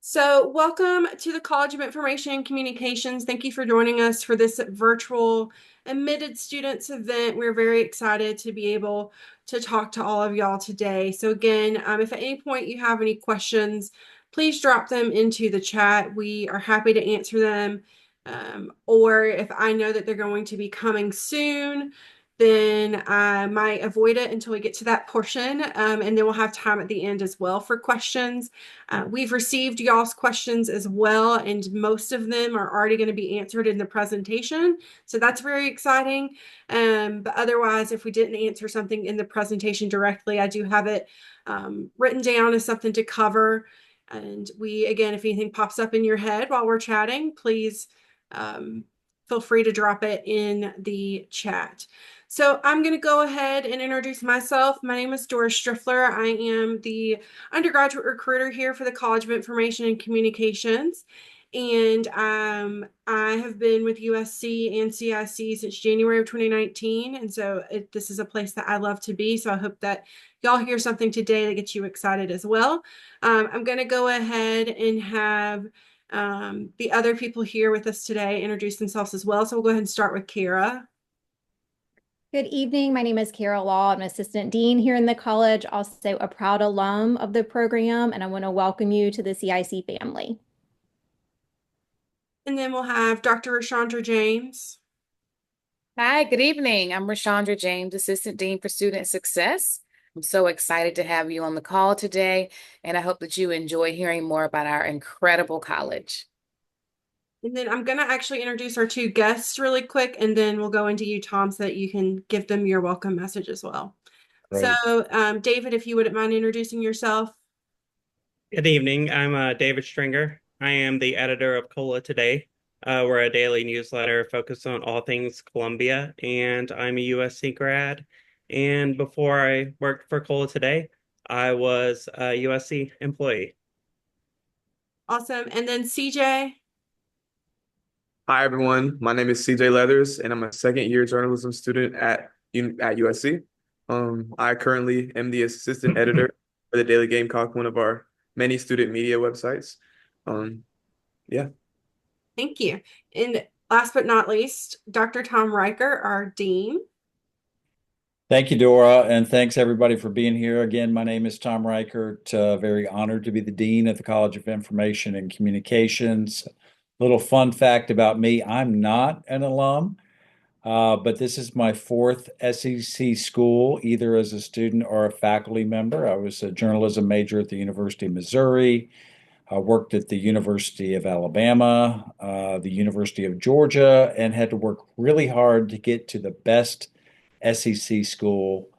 So, welcome to the College of Information and Communications. Thank you for joining us for this virtual admitted students event. We're very excited to be able to talk to all of y'all today. So, again, if at any point you have any questions, please drop them into the chat. We are happy to answer them. Or if I know that they're going to be coming soon, then I might avoid it until we get to that portion. And then we'll have time at the end as well for questions. We've received y'all's questions as well, and most of them are already going to be answered in the presentation. So that's very exciting. But otherwise, if we didn't answer something in the presentation directly, I do have it written down as something to cover. And again, if anything pops up in your head while we're chatting, please feel free to drop it in the chat. So I'm going to go ahead and introduce myself. My name is Doris Striffler. I am the undergraduate recruiter here for the College of Information and Communications. And I have been with USC and CIC since January of 2019. And so this is a place that I love to be. So I hope that y'all hear something today that gets you excited as well. I'm going to go ahead and have the other people here with us today introduce themselves as well. So we'll go ahead and start with Kara. Good evening. My name is Kara Law. I'm an assistant dean here in the college, also a proud alum of the program, and I want to welcome you to the CIC family. And then we'll have Dr. Rashandra James. Hi, good evening. I'm Rashandra James, Assistant Dean for Student Success. I'm so excited to have you on the call today, and I hope that you enjoy hearing more about our incredible college. And then I'm going to actually introduce our two guests really quick, and then we'll go into you, Tom, so that you can give them your welcome message as well. Great. So, David, if you wouldn't mind introducing yourself. Good evening. I'm David Stringer. I am the editor of COLA Today. We're a daily newsletter focused on all things Columbia, and I'm a USC grad. And before I worked for COLA Today, I was a USC employee. Awesome. And then CJ. Hi, everyone. My name is CJ Leathers, and I'm a second-year journalism student at USC. I currently am the assistant editor for the Daily Gamecock, one of our many student media websites. Yeah. Thank you. And last but not least, Dr. Tom Riker, our dean. Thank you, Dora, and thanks everybody for being here. Again, my name is Tom Reichert. Very honored to be the Dean at the College of Information and Communications. Little fun fact about me, I'm not an alum, but this is my fourth SEC school, either as a student or a faculty member. I was a journalism major at the University of Missouri. I worked at the University of Alabama, the University of Georgia, and had to work really hard to get to the best SEC school,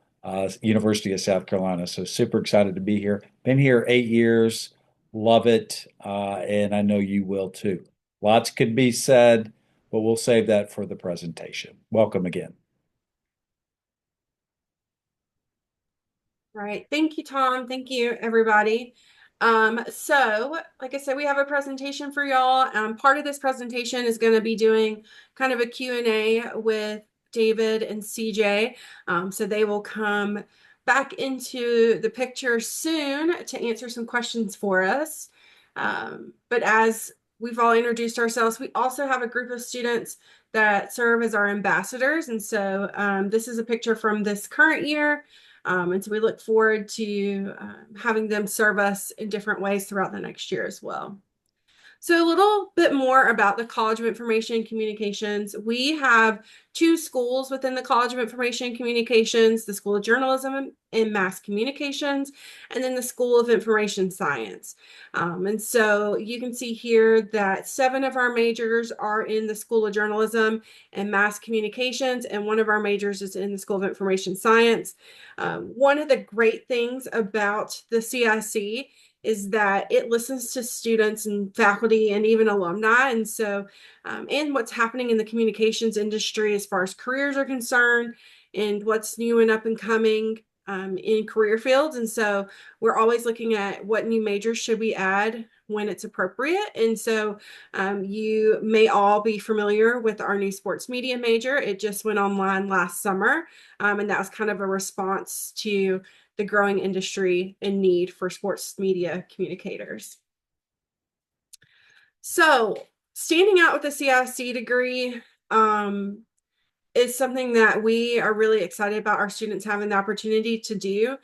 University of South Carolina. So super excited to be here. Been here 8 years, love it, and I know you will too. Lots could be said, but we'll save that for the presentation. Welcome again. All right. Thank you, Tom. Thank you, everybody. So, like I said, we have a presentation for y'all. Part of this presentation is going to be doing kind of a Q&A with David and CJ. So they will come back into the picture soon to answer some questions for us. But as we've all introduced ourselves, we also have a group of students that serve as our ambassadors. And so this is a picture from this current year. And so we look forward to having them serve us in different ways throughout the next year as well. So a little bit more about the College of Information and Communications. We have two schools within the College of Information and Communications, the School of Journalism and Mass Communications, and then the School of Information Science. And so you can see here that 7 of our majors are in the School of Journalism and Mass Communications, and 1 of our majors is in the School of Information Science. One of the great things about the CIC is that it listens to students and faculty and even alumni. And so, and what's happening in the communications industry as far as careers are concerned and what's new and up and coming in career fields. And so we're always looking at what new majors should we add when it's appropriate. And so you may all be familiar with our new sports media major. It just went online last summer. And that was kind of a response to the growing industry and need for sports media communicators. So standing out with the CIC degree is something that we are really excited about our students having the opportunity to do.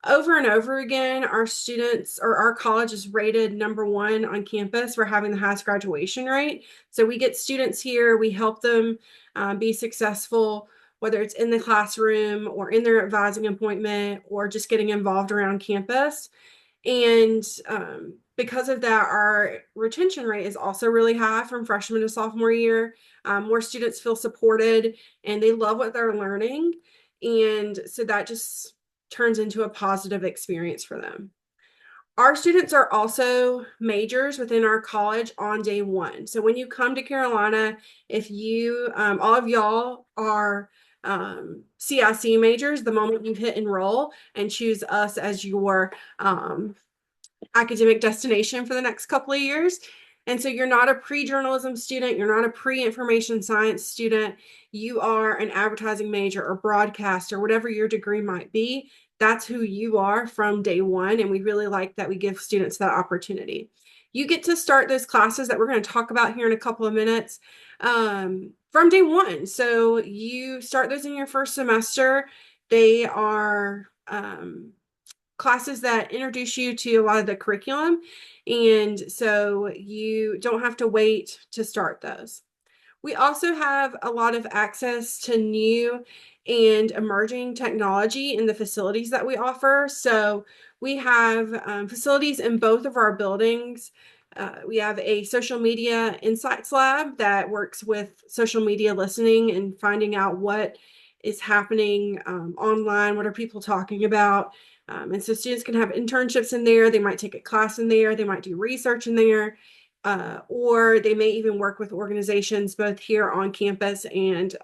Over and over again, our students or our college is rated #1 on campus for having the highest graduation rate. So we get students here, we help them be successful, whether it's in the classroom or in their advising appointment or just getting involved around campus. And because of that, our retention rate is also really high from freshman to sophomore year. More students feel supported and they love what they're learning. And so that just turns into a positive experience for them. Our students are also majors within our college on day one. So when you come to Carolina, if you, all of y'all are CIC majors, the moment you hit enroll and choose us as your academic destination for the next couple of years. And so you're not a pre-journalism student, you're not a pre-information science student, you are an advertising major or broadcast or whatever your degree might be. That's who you are from day one. And we really like that we give students that opportunity. You get to start those classes that we're going to talk about here in a couple of minutes from day one. So you start those in your first semester. They are classes that introduce you to a lot of the curriculum. And so you don't have to wait to start those. We also have a lot of access to new and emerging technology in the facilities that we offer. So we have facilities in both of our buildings. We have a social media insights lab that works with social media listening and finding out what is happening online, what are people talking about. And so students can have internships in there. They might take a class in there. They might do research in there. Or they may even work with organizations both here on campus and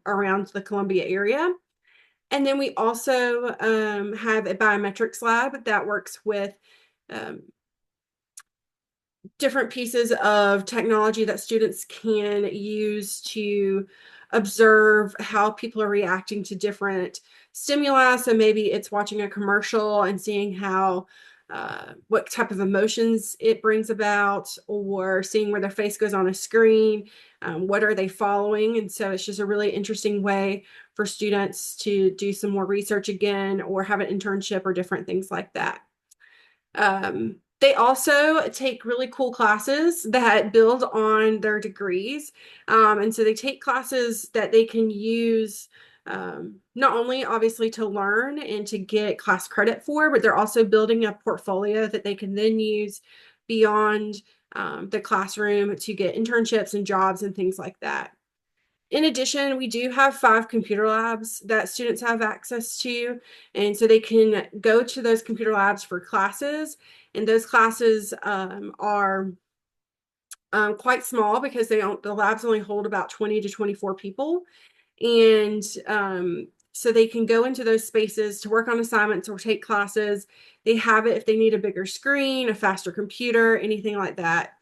around the Columbia area. And then we also have a biometrics lab that works with different pieces of technology that students can use to observe how people are reacting to different stimuli. So maybe it's watching a commercial and seeing how what type of emotions it brings about, or seeing where their face goes on a screen. What are they following? And so it's just a really interesting way for students to do some more research again, or have an internship or different things like that. They also take really cool classes that build on their degrees. And so they take classes that they can use not only obviously to learn and to get class credit for, but they're also building a portfolio that they can then use beyond the classroom to get internships and jobs and things like that. In addition, we do have 5 computer labs that students have access to. And so they can go to those computer labs for classes. And those classes are quite small because the labs only hold about 20 to 24 people. And so they can go into those spaces to work on assignments or take classes. They have it if they need a bigger screen, a faster computer, anything like that.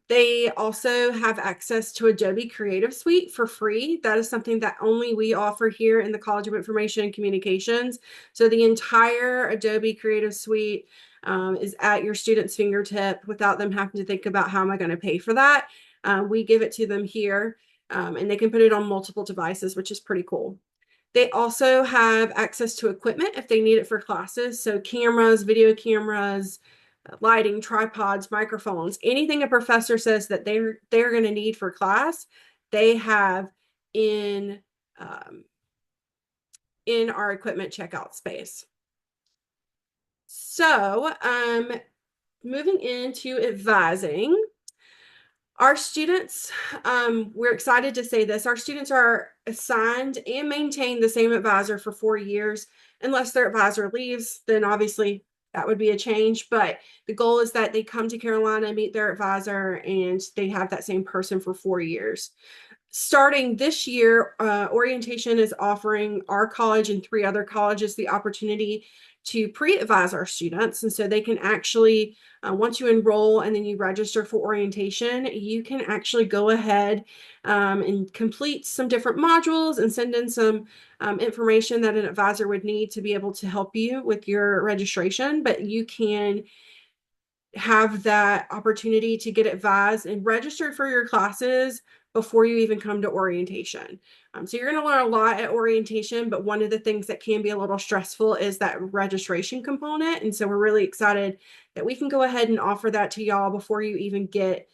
They also have access to Adobe Creative Suite for free. That is something that only we offer here in the College of Information and Communications. So the entire Adobe Creative Suite is at your student's fingertip without them having to think about how am I going to pay for that. We give it to them here, and they can put it on multiple devices, which is pretty cool. They also have access to equipment if they need it for classes. So cameras, video cameras, lighting, tripods, microphones, anything a professor says that they're going to need for class, they have in our equipment checkout space. So moving into advising, our students, we're excited to say this, our students are assigned and maintain the same advisor for 4 years. Unless their advisor leaves, then obviously that would be a change, but the goal is that they come to Carolina, meet their advisor, and they have that same person for 4 years. Starting this year, orientation is offering our college and 3 other colleges the opportunity to pre-advise our students. And so they can actually, once you enroll and then you register for orientation, you can actually go ahead and complete some different modules and send in some information that an advisor would need to be able to help you with your registration. But you can have that opportunity to get advised and registered for your classes before you even come to orientation. So you're going to learn a lot at orientation, but one of the things that can be a little stressful is that registration component. And so we're really excited that we can go ahead and offer that to y'all before you even get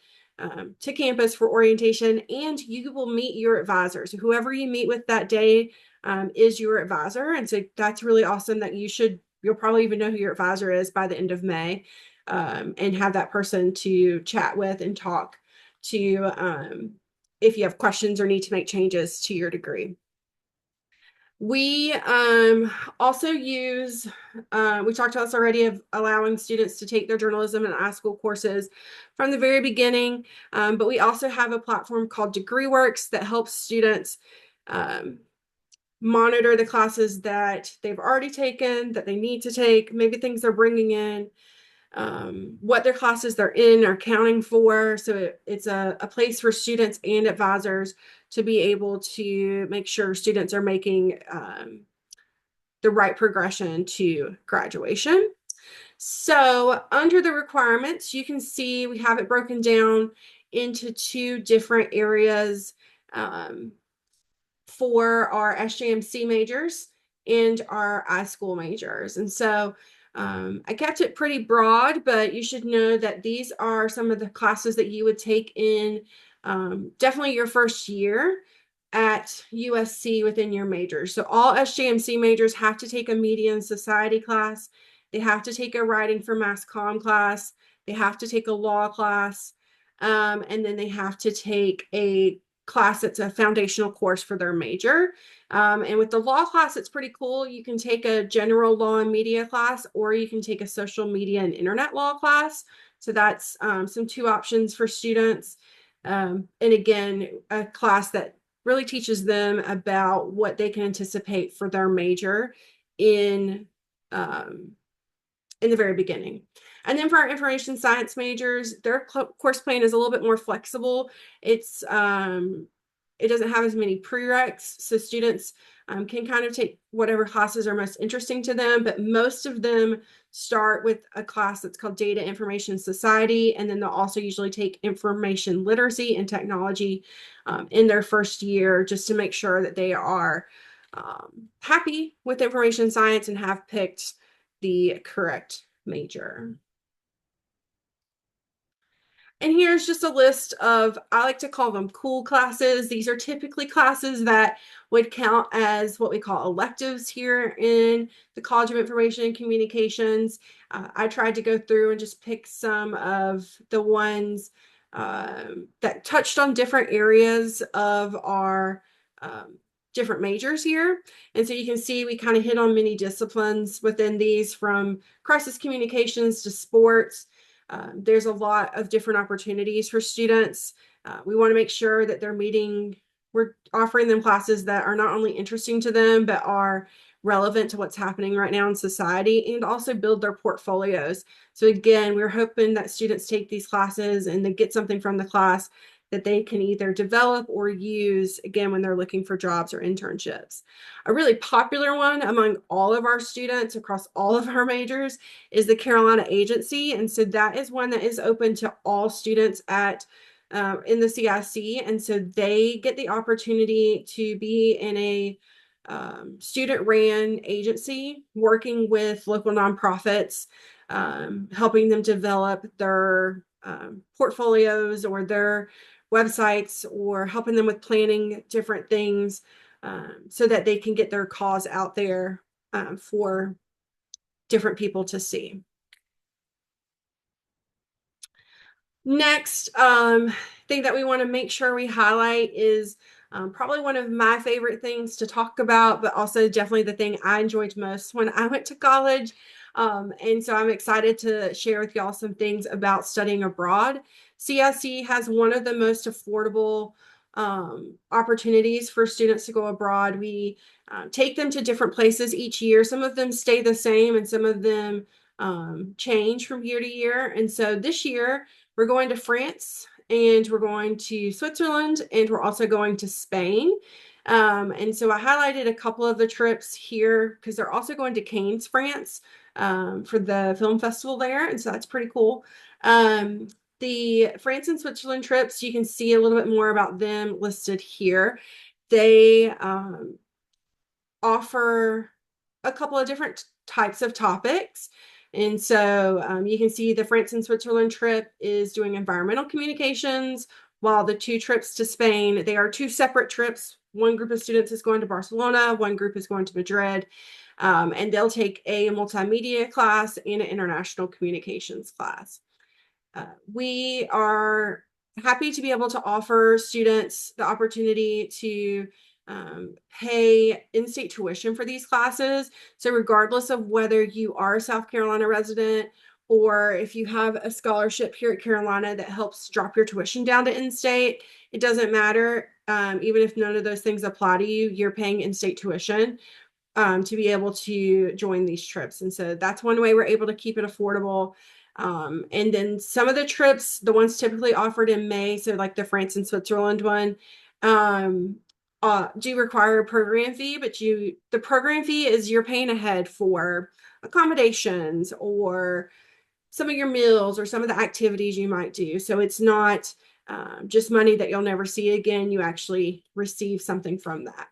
to campus for orientation, and you will meet your advisors. Whoever you meet with that day is your advisor. And so that's really awesome that you'll probably even know who your advisor is by the end of May, and have that person to chat with and talk to if you have questions or need to make changes to your degree. We also use, we talked about this already, of allowing students to take their journalism and iSchool courses from the very beginning. But we also have a platform called DegreeWorks that helps students monitor the classes that they've already taken, that they need to take, maybe things they're bringing in, what their classes they're in are counting for. So it's a place for students and advisors to be able to make sure students are making the right progression to graduation. So under the requirements, you can see we have it broken down into 2 different areas for our SJMC majors and our iSchool majors. And so I kept it pretty broad, but you should know that these are some of the classes that you would take in definitely your first year at USC within your majors. So all SJMC majors have to take a media and society class. They have to take a writing for mass comm class. They have to take a law class. And then they have to take a class that's a foundational course for their major. And with the law class, it's pretty cool. You can take a general law and media class, or you can take a social media and internet law class. So that's some 2 options for students. And again, a class that really teaches them about what they can anticipate for their major in the very beginning. And then for our information science majors, their course plan is a little bit more flexible. It's it doesn't have as many prereqs, so students can kind of take whatever classes are most interesting to them, but most of them start with a class that's called Data Information Society, and then they'll also usually take information literacy and technology in their first year, just to make sure that they are happy with information science and have picked the correct major. And here's just a list of, I like to call them cool classes. These are typically classes that would count as what we call electives here in the College of Information and Communications. I tried to go through and just pick some of the ones that touched on different areas of our different majors here. And so you can see we kind of hit on many disciplines within these, from crisis communications to sports. There's a lot of different opportunities for students. We want to make sure that we're offering them classes that are not only interesting to them, but are relevant to what's happening right now in society, and also build their portfolios. So again, we're hoping that students take these classes and they get something from the class that they can either develop or use again when they're looking for jobs or internships. A really popular one among all of our students across all of our majors is the Carolina Agency. And so that is one that is open to all students at in the CIC. And so they get the opportunity to be in a student-ran agency working with local nonprofits, helping them develop their portfolios or their websites, or helping them with planning different things so that they can get their cause out there for different people to see. Next thing that we want to make sure we highlight is probably one of my favorite things to talk about, but also definitely the thing I enjoyed most when I went to college. And so I'm excited to share with y'all some things about studying abroad. CIC has one of the most affordable opportunities for students to go abroad. We take them to different places each year. Some of them stay the same and some of them change from year to year. And so this year we're going to France, and we're going to Switzerland, and we're also going to Spain. And so I highlighted a couple of the trips here because they're also going to Cannes, France, for the film festival there. And so that's pretty cool. The France and Switzerland trips, you can see a little bit more about them listed here. They offer a couple of different types of topics. And so you can see the France and Switzerland trip is doing environmental communications, while the two trips to Spain, they are two separate trips. One group of students is going to Barcelona, one group is going to Madrid, and they'll take a multimedia class and an international communications class. We are happy to be able to offer students the opportunity to pay in-state tuition for these classes. So regardless of whether you are a South Carolina resident or if you have a scholarship here at Carolina that helps drop your tuition down to in-state, it doesn't matter. Even if none of those things apply to you, you're paying in-state tuition to be able to join these trips. And so that's one way we're able to keep it affordable. And then some of the trips, the ones typically offered in May, so like the France and Switzerland one, do require a program fee, but the program fee is you're paying ahead for accommodations or some of your meals or some of the activities you might do. So it's not just money that you'll never see again. You actually receive something from that.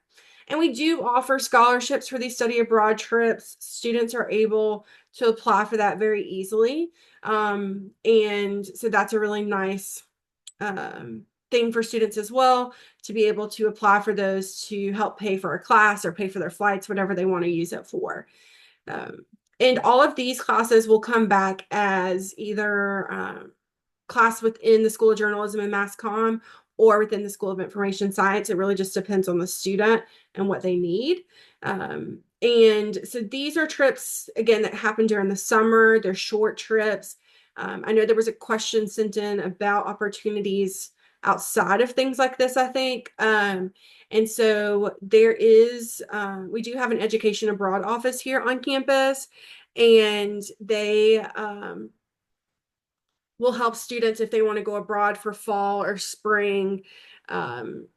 And we do offer scholarships for these study abroad trips. Students are able to apply for that very easily. And so that's a really nice thing for students as well, to be able to apply for those to help pay for a class or pay for their flights, whatever they want to use it for. And all of these classes will come back as either class within the School of Journalism and Mass Comm or within the School of Information Science. It really just depends on the student and what they need. And so these are trips, again, that happen during the summer. They're short trips. I know there was a question sent in about opportunities outside of things like this, I think. And so there is, we do have an education abroad office here on campus, and they will help students if they want to go abroad for fall or spring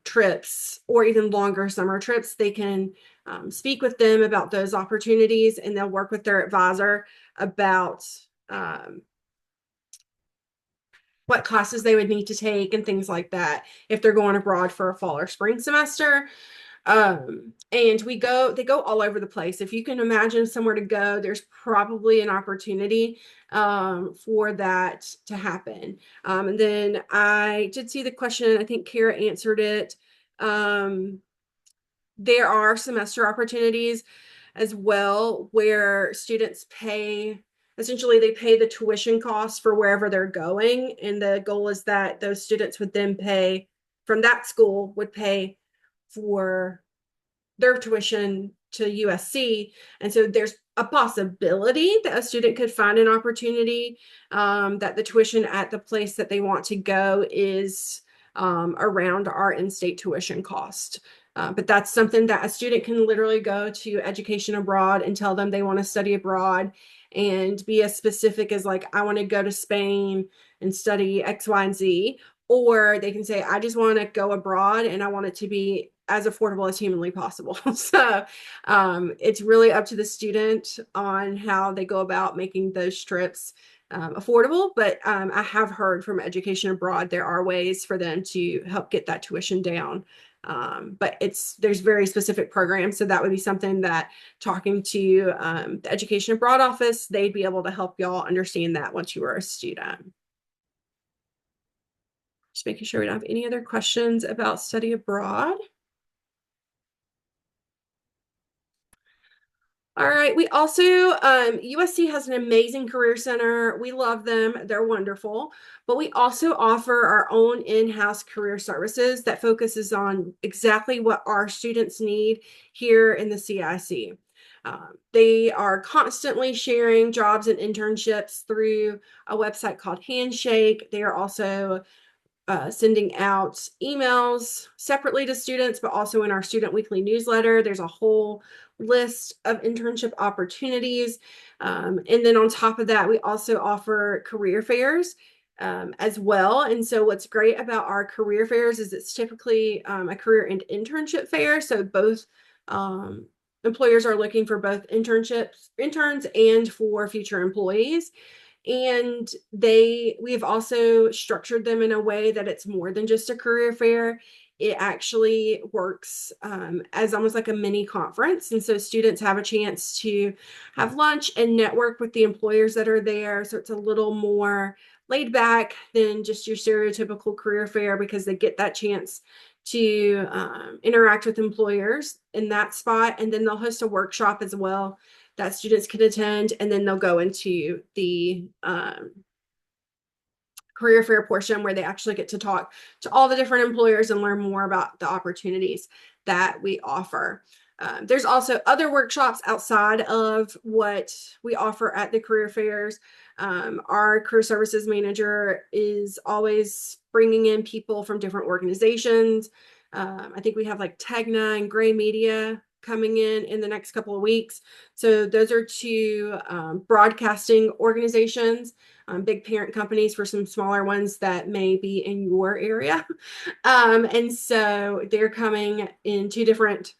trips, or even longer summer trips. They can speak with them about those opportunities, and they'll work with their advisor about what classes they would need to take and things like that if they're going abroad for a fall or spring semester. And they go all over the place. If you can imagine somewhere to go, there's probably an opportunity for that to happen. And then I did see the question, I think Kara answered it. There are semester opportunities as well where students essentially they pay the tuition costs for wherever they're going. And the goal is that those students would then pay from that school would pay for their tuition to USC. And so there's a possibility that a student could find an opportunity that the tuition at the place that they want to go is around our in-state tuition cost. But that's something that a student can literally go to Education Abroad and tell them they want to study abroad and be as specific as like, I want to go to Spain and study X, Y, and Z. Or they can say, I just want to go abroad and I want it to be as affordable as humanly possible. So it's really up to the student on how they go about making those trips affordable. But I have heard from Education Abroad, there are ways for them to help get that tuition down. But there's very specific programs. So that would be something that talking to the Education Abroad office, they'd be able to help y'all understand that once you are a student. Just making sure we don't have any other questions about study abroad. All right. We also, USC has an amazing career center. We love them. They're wonderful. But we also offer our own in-house career services that focuses on exactly what our students need here in the CIC. They are constantly sharing jobs and internships through a website called Handshake. They are also sending out emails separately to students, but also in our student weekly newsletter, there's a whole list of internship opportunities. And then on top of that, we also offer career fairs as well. And so what's great about our career fairs is it's typically a career and internship fair. So both employers are looking for both interns and for future employees. And we've also structured them in a way that it's more than just a career fair. It actually works as almost like a mini conference. And so students have a chance to have lunch and network with the employers that are there. So it's a little more laid back than just your stereotypical career fair, because they get that chance to interact with employers in that spot. And then they'll host a workshop as well that students can attend, and then they'll go into the career fair portion where they actually get to talk to all the different employers and learn more about the opportunities that we offer. There's also other workshops outside of what we offer at the career fairs. Our career services manager is always bringing in people from different organizations. I think we have like Tegna and Gray Media coming in the next couple of weeks. So those are two broadcasting organizations, big parent companies for some smaller ones that may be in your area. And so they're coming in two different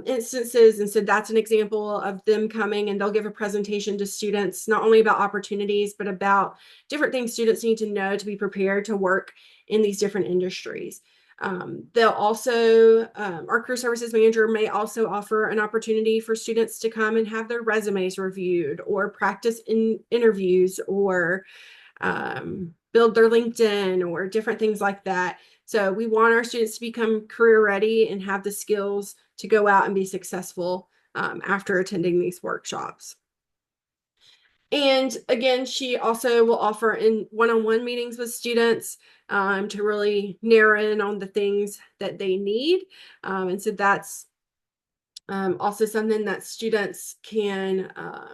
instances. And so that's an example of them coming, and they'll give a presentation to students, not only about opportunities, but about different things students need to know to be prepared to work in these different industries. They'll also, our career services manager may also offer an opportunity for students to come and have their resumes reviewed, or practice in interviews, or build their LinkedIn, or different things like that. So we want our students to become career ready and have the skills to go out and be successful after attending these workshops. And again, she also will offer in one-on-one meetings with students to really narrow in on the things that they need. And so that's also something that students can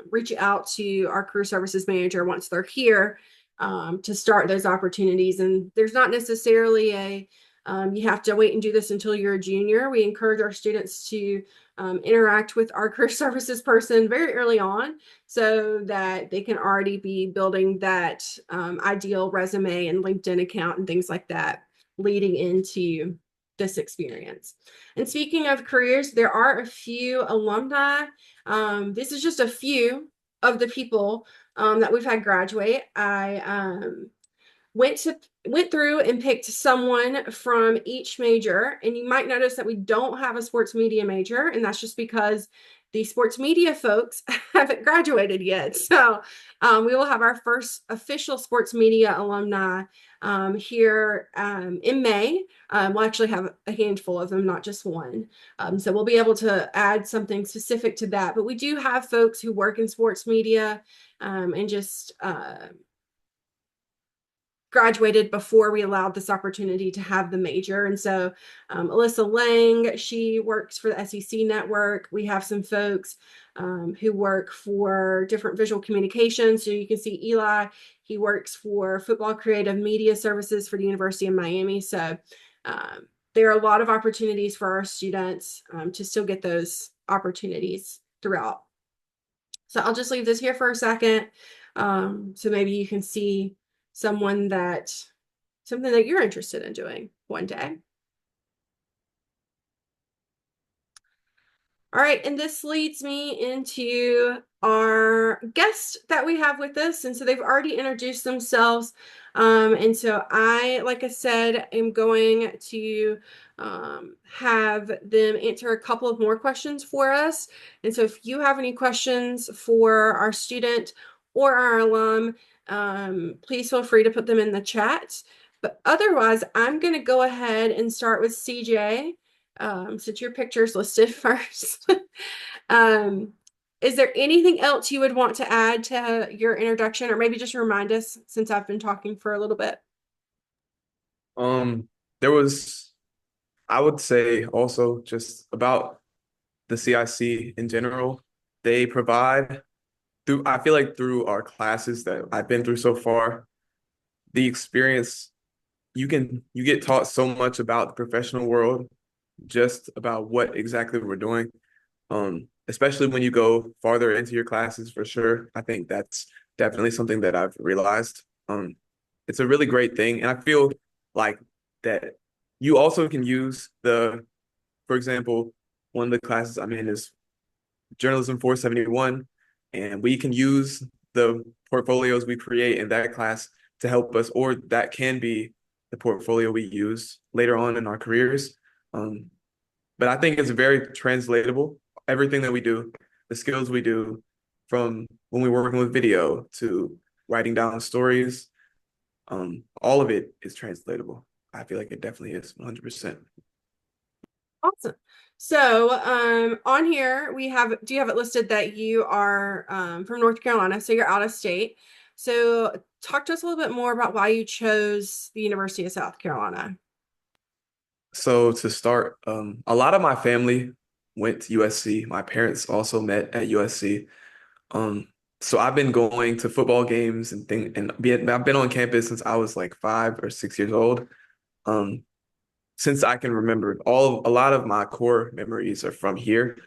reach out to our career services manager once they're here to start those opportunities. And there's not necessarily you have to wait and do this until you're a junior. We encourage our students to interact with our career services person very early on, so that they can already be building that ideal resume and LinkedIn account and things like that leading into this experience. And speaking of careers, there are a few alumni. This is just a few of the people that we've had graduate. I went through and picked someone from each major, and you might notice that we don't have a sports media major, and that's just because the sports media folks haven't graduated yet. So we will have our first official sports media alumni here in May. We'll actually have a handful of them, not just one. So we'll be able to add something specific to that. But we do have folks who work in sports media and just graduated before we allowed this opportunity to have the major. And so Alyssa Lang, she works for the SEC network. We have some folks who work for different visual communications. So you can see Eli, he works for Football Creative Media Services for the University of Miami. So there are a lot of opportunities for our students to still get those opportunities throughout. So I'll just leave this here for a second. So maybe you can see something that you're interested in doing one day. All right, and this leads me into our guest that we have with us. And so they've already introduced themselves. And so like I said, am going to have them answer a couple of more questions for us. And so if you have any questions for our student or our alum, please feel free to put them in the chat. But otherwise, I'm going to go ahead and start with CJ, since your picture's listed first. Is there anything else you would want to add to your introduction, or maybe just remind us, since I've been talking for a little bit? I would say also just about the CIC in general. They provide I feel like through our classes that I've been through so far, the experience, you get taught so much about the professional world, just about what exactly we're doing. Especially when you go farther into your classes, for sure. I think that's definitely something that I've realized. it's a really great thing. And I feel like that you also can use for example, one of the classes I'm in is Journalism 471, and we can use the portfolios we create in that class to help us, or that can be the portfolio we use later on in our careers. But I think it's very translatable. Everything that we do, the skills we do, from when we're working with video to writing down stories, all of it is translatable. I feel like it definitely is 100%. Awesome. So, on here we have, do you have it listed that you are from North Carolina, so you're out of state. So, talk to us a little bit more about why you chose the University of South Carolina. So to start, a lot of my family went to USC. My parents also met at USC. So I've been going to football games and I've been on campus since I was like 5 or 6 years old. Since I can remember, a lot of my core memories are from here.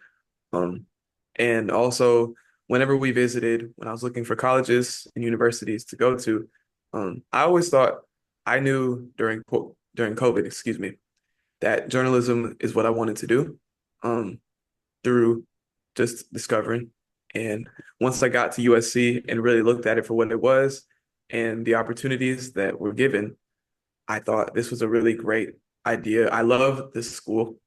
And also whenever we visited, when I was looking for colleges and universities to go to, I always thought I knew during COVID, excuse me, that journalism is what I wanted to do, through just discovering. And once I got to USC and really looked at it for what it was and the opportunities that were given, I thought this was a really great idea. I love the school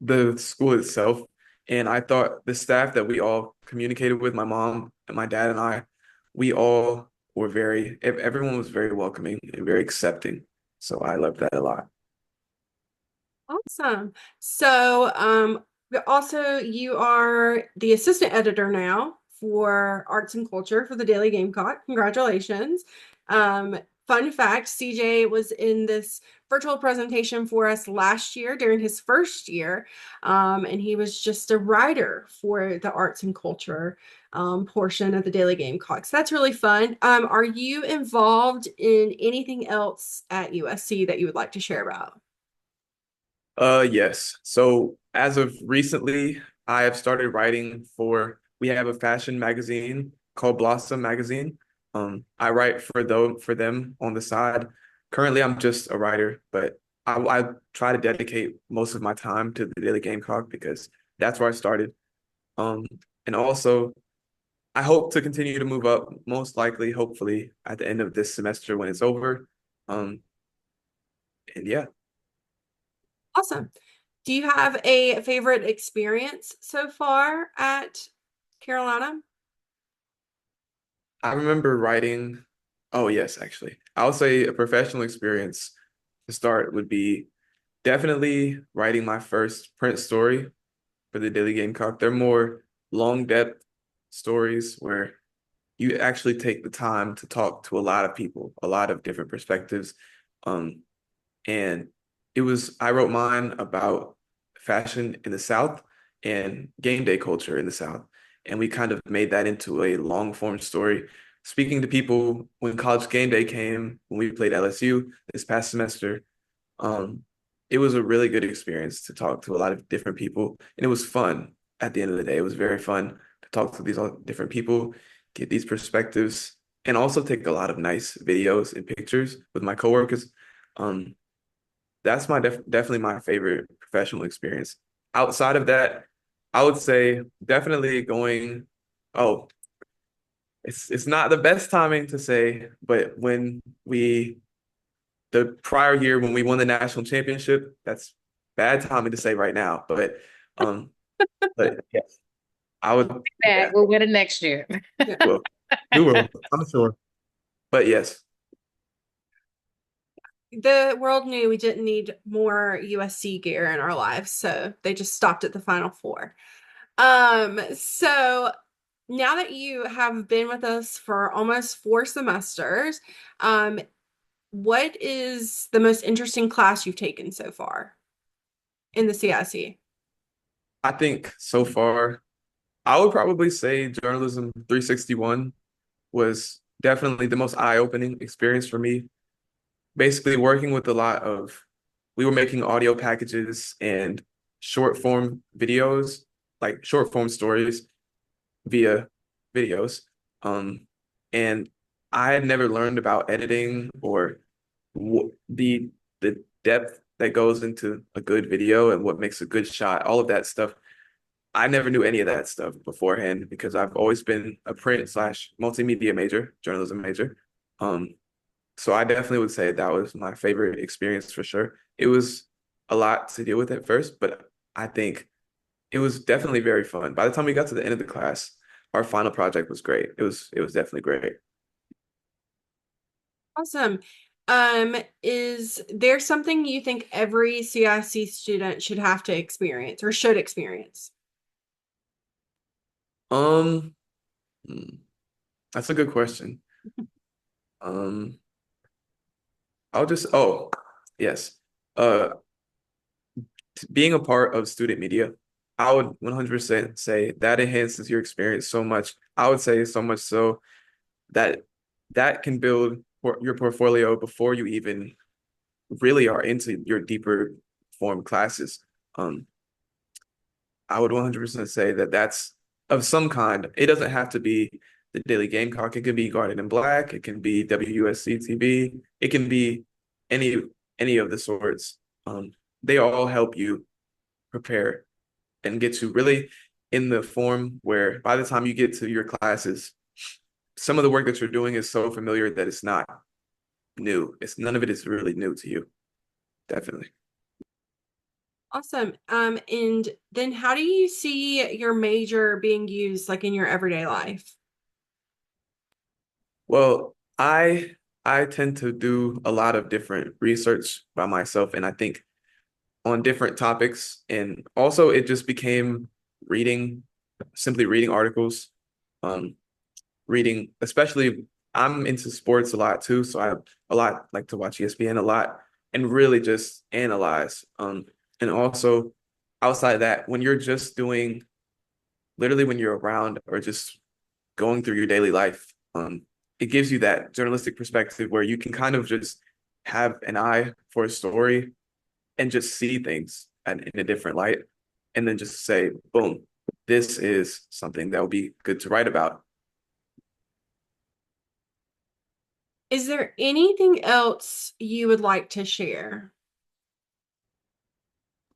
itself. And I thought the staff that we all communicated with, my mom and my dad and I, we all were everyone was very welcoming and very accepting. So I loved that a lot. Awesome. So, also you are the assistant editor now for arts and culture for the Daily Gamecock. Congratulations. Fun fact, CJ was in this virtual presentation for us last year during his first year, and he was just a writer for the arts and culture portion of the Daily Gamecock. So that's really fun. Are you involved in anything else at USC that you would like to share about? Yes. So as of recently, I have started writing we have a fashion magazine called Blossom Magazine. I write for them on the side. Currently, I'm just a writer, but I try to dedicate most of my time to the Daily Gamecock because that's where I started. And also I hope to continue to move up, most likely, hopefully, at the end of this semester when it's over. And yeah. Awesome. Do you have a favorite experience so far at Carolina? I remember writing, oh yes, actually. I would say a professional experience to start would be definitely writing my first print story for the Daily Gamecock. They're more long depth stories where you actually take the time to talk to a lot of people, a lot of different perspectives. And I wrote mine about fashion in the South and game day culture in the South. And we kind of made that into a long form story, speaking to people when college game day came, when we played LSU this past semester. It was a really good experience to talk to a lot of different people. And it was fun at the end of the day. It was very fun to talk to these all different people, get these perspectives, and also take a lot of nice videos and pictures with my coworkers. That's definitely my favorite professional experience. Outside of that, I would say definitely going, oh, it's not the best timing to say, but the prior year when we won the national championship, that's bad timing to say right now. But yes, I would. Yeah, We'll win it next year. well, we will, I'm sure. But yes. The world knew we didn't need more USC gear in our lives, so they just stopped at the Final Four. So now that you have been with us for almost 4 semesters, what is the most interesting class you've taken so far in the CIC? I think so far, I would probably say Journalism 361 was definitely the most eye-opening experience for me. Basically working with we were making audio packages and short form videos, like short form stories via videos. And I had never learned about editing or the depth that goes into a good video and what makes a good shot, all of that stuff. I never knew any of that stuff beforehand because I've always been a print slash multimedia major, journalism major. Um, so I definitely would say that was my favorite experience for sure. It was a lot to deal with at first, but I think it was definitely very fun. By the time we got to the end of the class, our final project was great. It was definitely great. Awesome. Is there something you think every CIC student should have to experience or should experience? Um, hmm, that's a good question. Um, yes. Uh, Being a part of student media, I would 100% say that enhances your experience so much. I would say so much so that that can build your portfolio before you even really are into your deeper form classes. Um, I would 100% say that that's of some kind. It doesn't have to be the Daily Gamecock. It could be Guardian in Black. It can be WUSC TV. It can be any any of the sorts. They all help you prepare and get you really in the form where by the time you get to your classes, some of the work that you're doing is so familiar that it's not new. It's none of it is really new to you. Definitely. Awesome. And then how do you see your major being used like in your everyday life? Well, I tend to do a lot of different research by myself, and I think on different topics. And also it just became reading, simply reading articles, um, reading, especially I'm into sports a lot too. So I a lot like to watch ESPN a lot and really just analyze. And also outside of that, when you're just doing literally when you're around or just going through your daily life, it gives you that journalistic perspective where you can kind of just have an eye for a story and just see things in a different light and then just say, boom, this is something that would be good to write about. Is there anything else you would like to share?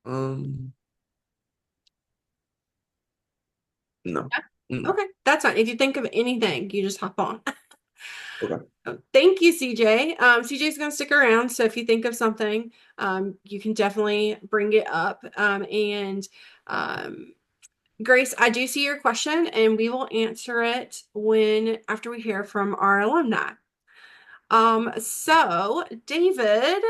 Um, no. Mm, Okay, that's fine. If you think of anything, you just hop on. okay. Thank you, CJ. CJ is going to stick around, so if you think of something, you can definitely bring it up. And Grace, I do see your question, and we will answer it after we hear from our alumni. So David,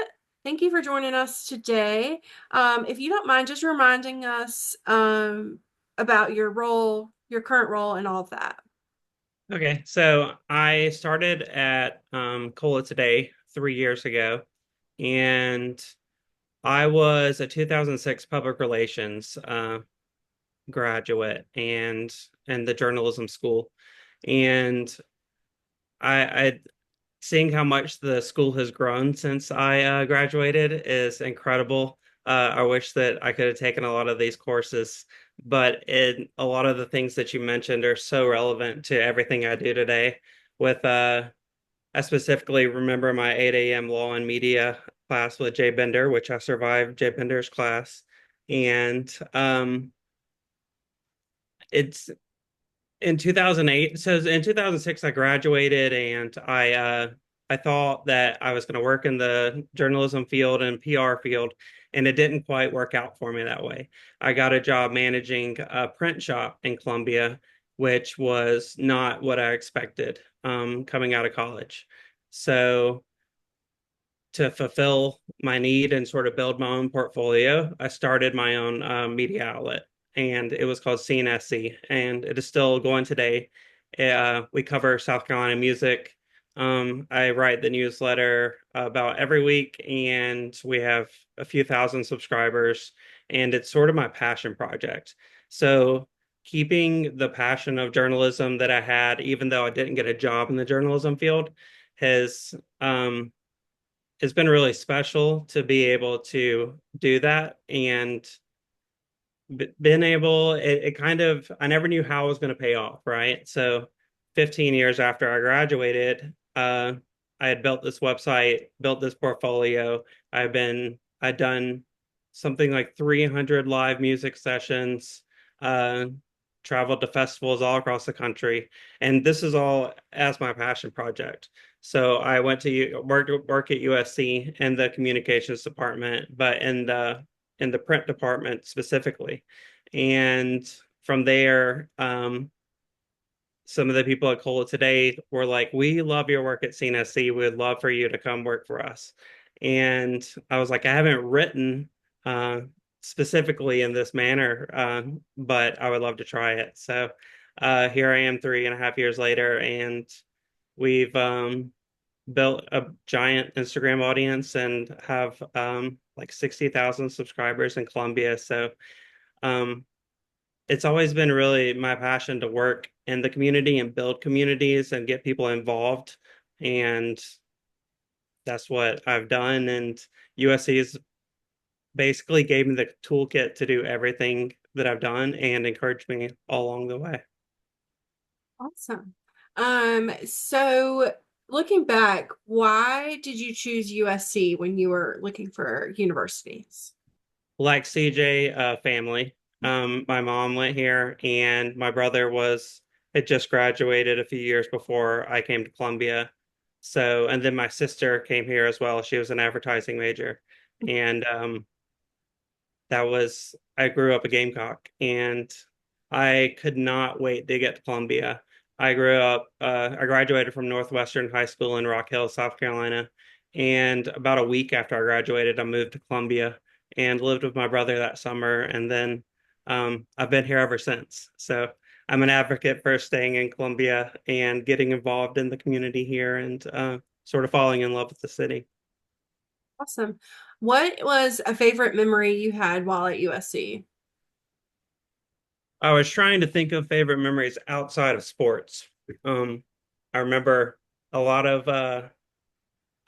thank you for joining us today. If you don't mind just reminding us about your role, your current role, and all of that. Okay, so I started at Cola Today 3 years ago, and I was a 2006 public relations graduate and the journalism school. And I seeing how much the school has grown since I graduated is incredible. I wish that I could have taken a lot of these courses, but a lot of the things that you mentioned are so relevant to everything I do today. With I specifically remember my 8 a.m. law and media class with Jay Bender, which I survived Jay Bender's class, and it's in 2008. So in 2006 I graduated, and I thought that I was going to work in the journalism field and PR field, and it didn't quite work out for me that way. I got a job managing a print shop in Columbia, which was not what I expected coming out of college. So to fulfill my need and sort of build my own portfolio, I started my own media outlet, and it was called CNSC, and it is still going today. We cover South Carolina music. I write the newsletter about every week, and we have a few thousand subscribers, and it's sort of my passion project. So keeping the passion of journalism that I had, even though I didn't get a job in the journalism field, has it's been really special to be able to do that and been able it kind of I never knew how it was going to pay off, right? So 15 years after I graduated, I had built this website, built this portfolio. I'd done something like 300 live music sessions, uh, traveled to festivals all across the country. And this is all as my passion project. So I went to work at USC in the communications department, but in the print department specifically. And from there, some of the people at Cola today were like, "We love your work at CNSC. We'd love for you to come work for us." And I was like, "I haven't written uh, specifically in this manner, but I would love to try it." So here I am 3.5 years later, and we've built a giant Instagram audience and have like 60,000 subscribers in Colombia. So um, it's always been really my passion to work in the community and build communities and get people involved. And that's what I've done. And USC's basically gave me the toolkit to do everything that I've done and encouraged me all along the way. Awesome. So looking back, why did you choose USC when you were looking for universities? Like CJ, family. My mom went here, and my brother had just graduated a few years before I came to Columbia. So, and then my sister came here as well. She was an advertising major, and I grew up a Gamecock, and I could not wait to get to Columbia. I graduated from Northwestern High School in Rock Hill, South Carolina, and about a week after I graduated, I moved to Columbia and lived with my brother that summer, and then I've been here ever since. So I'm an advocate for staying in Columbia and getting involved in the community here and sort of falling in love with the city. Awesome. What was a favorite memory you had while at USC? I was trying to think of favorite memories outside of sports. Um, I remember a lot of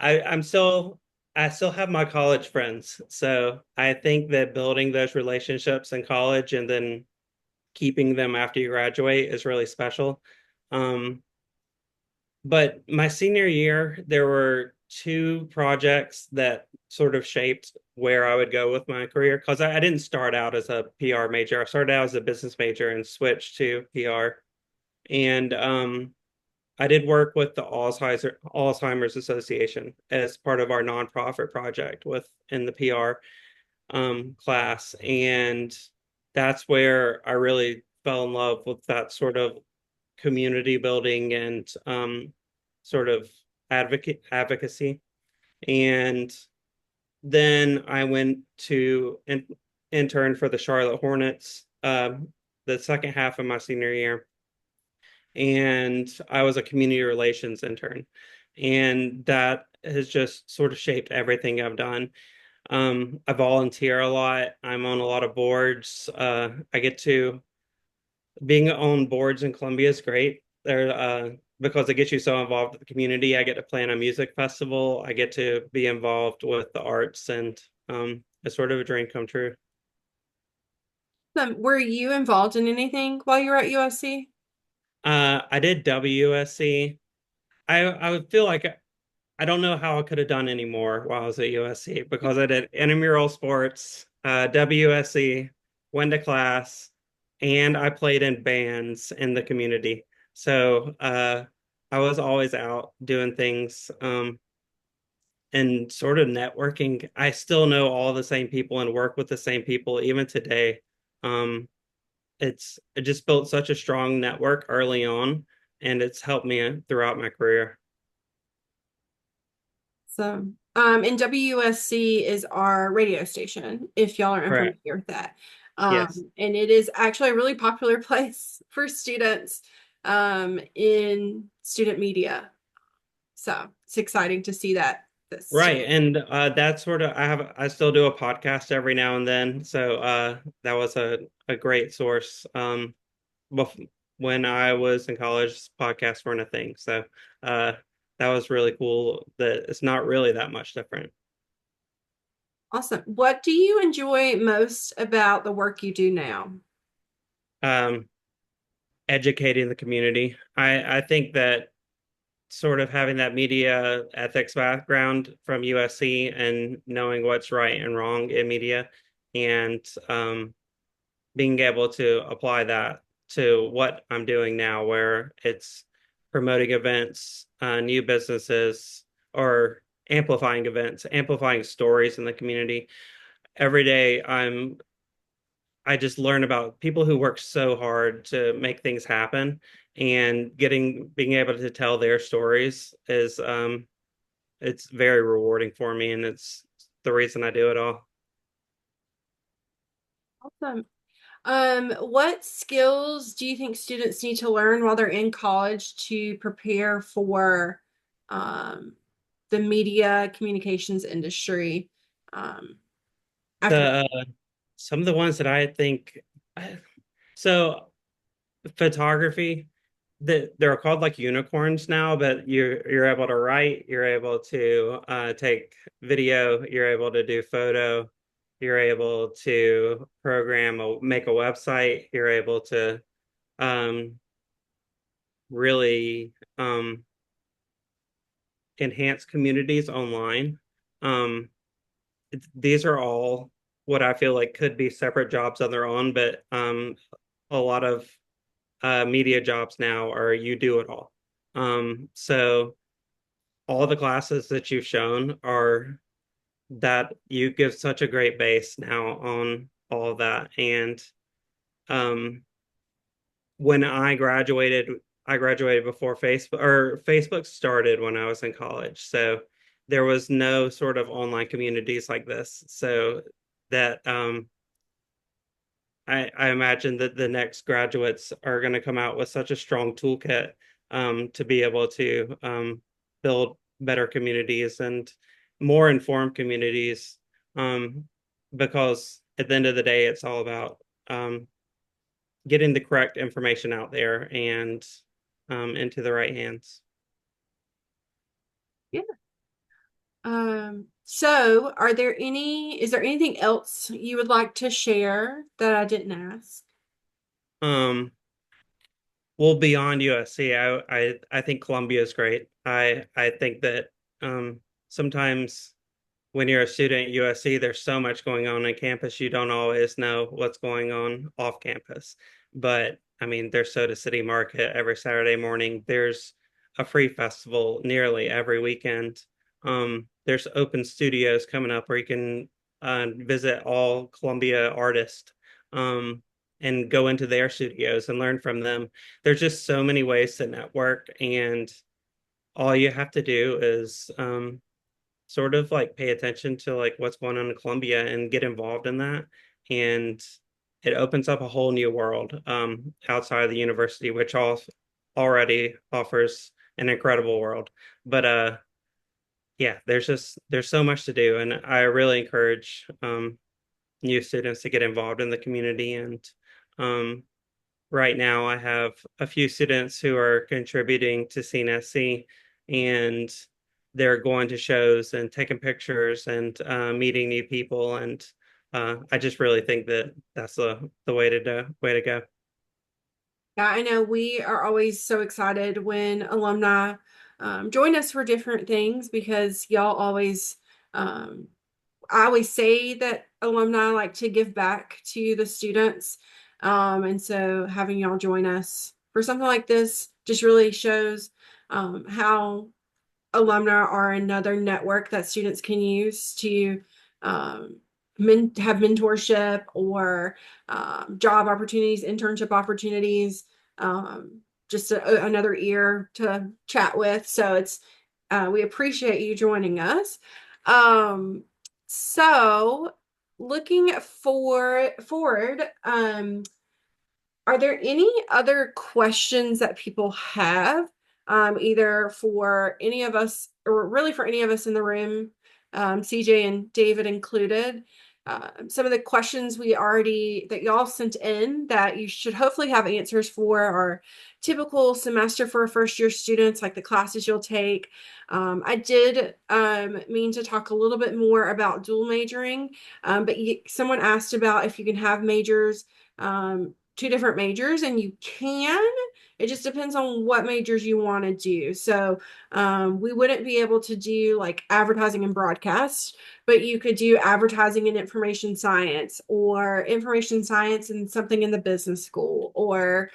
I'm still I still have my college friends. So I think that building those relationships in college and then keeping them after you graduate is really special. Um, but my senior year, there were two projects that sort of shaped where I would go with my career because I didn't start out as a PR major. I started out as a business major and switched to PR. And I did work with the Alzheimer's Association as part of our nonprofit project in the PR class. And that's where I really fell in love with that sort of community building and sort of advocacy. And then I went to intern for the Charlotte Hornets the second half of my senior year. And I was a community relations intern. And that has just sort of shaped everything I've done. I volunteer a lot. I'm on a lot of boards. I get to being on boards in Columbia is great. Because it gets you so involved with the community. I get to plan a music festival. I get to be involved with the arts, and it's sort of a dream come true. Were you involved in anything while you were at USC? I did WSC. I would feel like I don't know how I could have done any more while I was at USC because I did intramural sports, WSC, went to class, and I played in bands in the community. So I was always out doing things and sort of networking. I still know all the same people and work with the same people even today. Um, it just built such a strong network early on, and it's helped me throughout my career. So, and WSC is our radio station, if y'all are Correct. unfamiliar with that. Yes. And it is actually a really popular place for students in student media. So it's exciting to see that. Right. And that's sort of I still do a podcast every now and then. So that was a great source. When I was in college, podcasts weren't a thing. So that was really cool that it's not really that much different. Awesome. What do you enjoy most about the work you do now? Um, Educating the community. I think that sort of having that media ethics background from USC and knowing what's right and wrong in media, and being able to apply that to what I'm doing now, where it's promoting events, new businesses, or amplifying events, amplifying stories in the community. Every day I just learn about people who work so hard to make things happen, and being able to tell their stories is it's very rewarding for me, and it's the reason I do it all. Awesome. What skills do you think students need to learn while they're in college to prepare for the media communications industry? After The some of the ones that I think so photography, that they're called like unicorns now, but you're able to write, you're able to take video, you're able to do photo, you're able to make a website, you're able to um, really enhance communities online. Um, these are all what I feel like could be separate jobs on their own, but a lot of media jobs now are you do it all. So all the classes that you've shown are that you give such a great base now on all of that. And um, when I graduated before Facebook started when I was in college. So there was no sort of online communities like this. So that I imagine that the next graduates are going to come out with such a strong toolkit to be able to build better communities and more informed communities, because at the end of the day, it's all about getting the correct information out there and into the right hands. Yeah. So is there anything else you would like to share that I didn't ask? Um, well, beyond USC, I think Columbia is great. I think that sometimes when you're a student at USC, there's so much going on campus, you don't always know what's going on off campus. But I mean, there's Soda City Market every Saturday morning. There's a free festival nearly every weekend. There's open studios coming up where you can visit all Columbia artists and go into their studios and learn from them. There's just so many ways to network, and all you have to do is sort of like pay attention to like what's going on in Columbia and get involved in that. And it opens up a whole new world outside of the university, which already offers an incredible world. But yeah, there's so much to do, and I really encourage new students to get involved in the community. And um, right now, I have a few students who are contributing to CNSC, and they're going to shows and taking pictures and meeting new people. And I just really think that that's the way to go. Yeah, I know we are always so excited when alumni join us for different things because y'all always, I always say that alumni like to give back to the students. And so having y'all join us for something like this just really shows how alumni are another network that students can use to have mentorship or job opportunities, internship opportunities, just another ear to chat with. So we appreciate you joining us. So looking forward, are there any other questions that people have, either for any of us or really for any of us in the room, CJ and David included? Some of the questions that y'all sent in that you should hopefully have answers for are typical semester for first year students, like the classes you'll take. I did mean to talk a little bit more about dual majoring, but someone asked about if you can have majors, two different majors, and you can. It just depends on what majors you want to do. So we wouldn't be able to do like advertising and broadcast, but you could do advertising and information science, or information science and something in the business school, or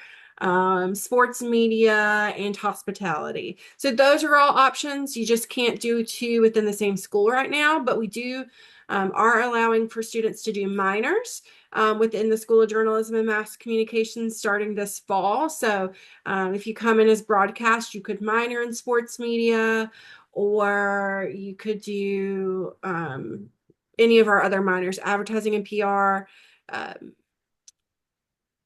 sports media and hospitality. So those are all options. You just can't do two within the same school right now, but we do are allowing for students to do minors within the School of Journalism and Mass Communications starting this fall. So if you come in as broadcast, you could minor in sports media, or you could do any of our other minors, advertising and PR,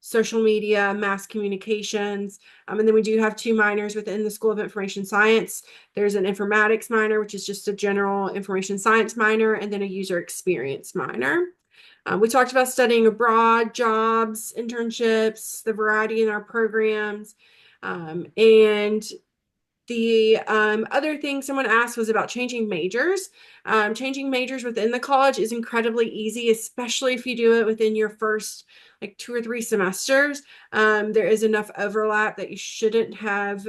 social media, mass communications. And then we do have two minors within the School of Information Science. There's an informatics minor, which is just a general information science minor, and then a user experience minor. We talked about studying abroad, jobs, internships, the variety in our programs. And the other thing someone asked was about changing majors. Changing majors within the college is incredibly easy, especially if you do it within your first like 2 or 3 semesters. There is enough overlap that you shouldn't have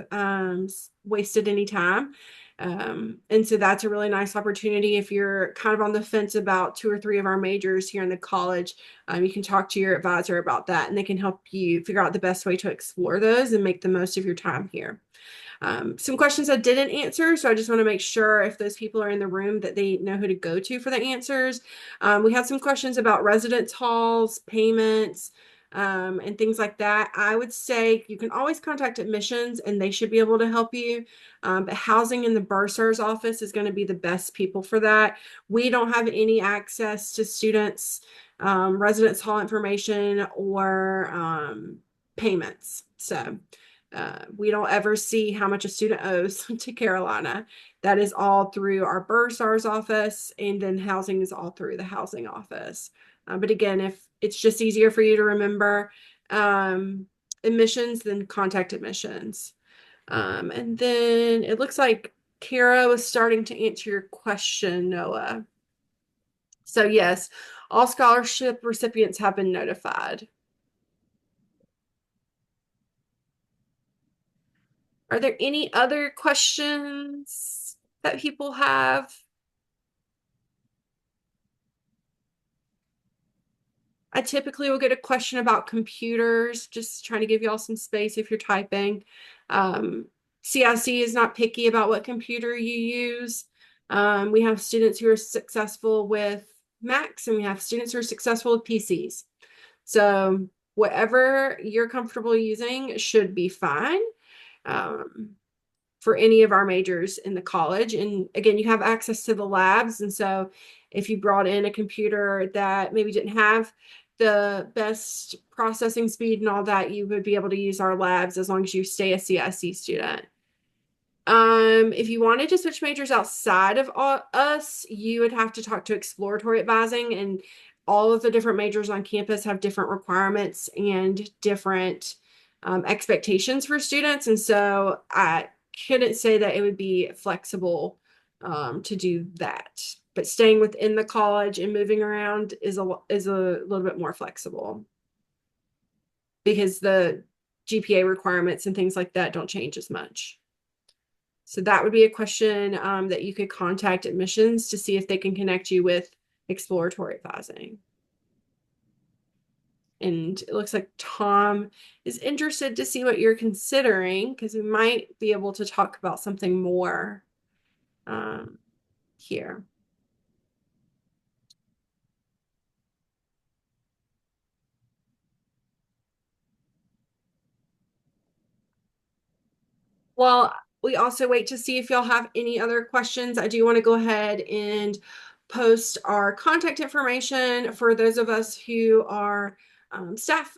wasted any time. And so that's a really nice opportunity if you're kind of on the fence about 2 or 3 of our majors here in the college. You can talk to your advisor about that, and they can help you figure out the best way to explore those and make the most of your time here. Some questions I didn't answer, so I just want to make sure if those people are in the room that they know who to go to for the answers. We had some questions about residence halls, payments, and things like that. I would say you can always contact admissions and they should be able to help you. But housing in the bursar's office is going to be the best people for that. We don't have any access to students' residence hall information or payments. So we don't ever see how much a student owes to Carolina. That is all through our bursar's office, and then housing is all through the housing office. But again, if it's just easier for you to remember admissions, then contact admissions. And then it looks like Kara was starting to answer your question, Noah. So yes, all scholarship recipients have been notified. Are there any other questions that people have? I typically will get a question about computers, just trying to give you all some space if you're typing. CIC is not picky about what computer you use. We have students who are successful with Macs, and we have students who are successful with PCs. So whatever you're comfortable using should be fine for any of our majors in the college. And again, you have access to the labs. And so if you brought in a computer that maybe didn't have the best processing speed and all that, you would be able to use our labs as long as you stay a CIC student. If you wanted to switch majors outside of us, you would have to talk to exploratory advising, and all of the different majors on campus have different requirements and different expectations for students. And so I couldn't say that it would be flexible to do that. But staying within the college and moving around is a little bit more flexible because the GPA requirements and things like that don't change as much. So that would be a question that you could contact admissions to see if they can connect you with exploratory advising. And it looks like Tom is interested to see what you're considering, because we might be able to talk about something more here. Well, we also wait to see if y'all have any other questions. I do want to go ahead and post our contact information for those of us who are staff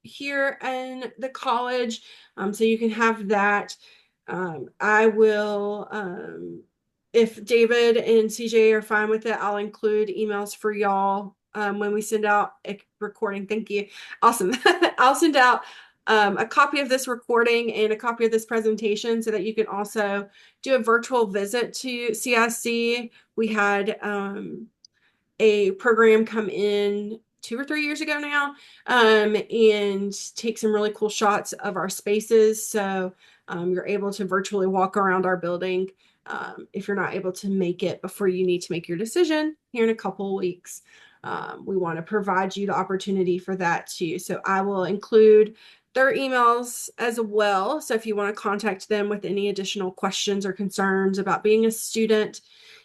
here in the college, so you can have that. I will, if David and CJ are fine with it, I'll include emails for y'all when we send out a recording. Thank you. Awesome. I'll send out a copy of this recording and a copy of this presentation so that you can also do a virtual visit to CIC. We had a program come in 2 or 3 years ago now, and take some really cool shots of our spaces. So you're able to virtually walk around our building if you're not able to make it before you need to make your decision here in a couple of weeks. We want to provide you the opportunity for that too. So I will include their emails as well. So if you want to contact them with any additional questions or concerns about being a student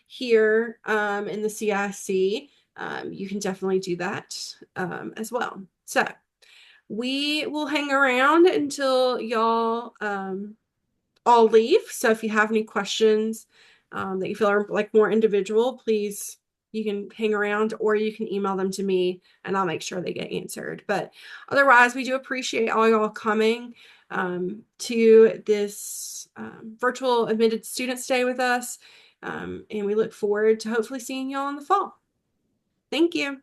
here in the CIC, you can definitely do that as well. So we will hang around until y'all all leave. So if you have any questions that you feel are like more individual, please, you can hang around or you can email them to me and I'll make sure they get answered. But otherwise, we do appreciate all y'all coming to this virtual admitted students day with us. And we look forward to hopefully seeing y'all in the fall. Thank you.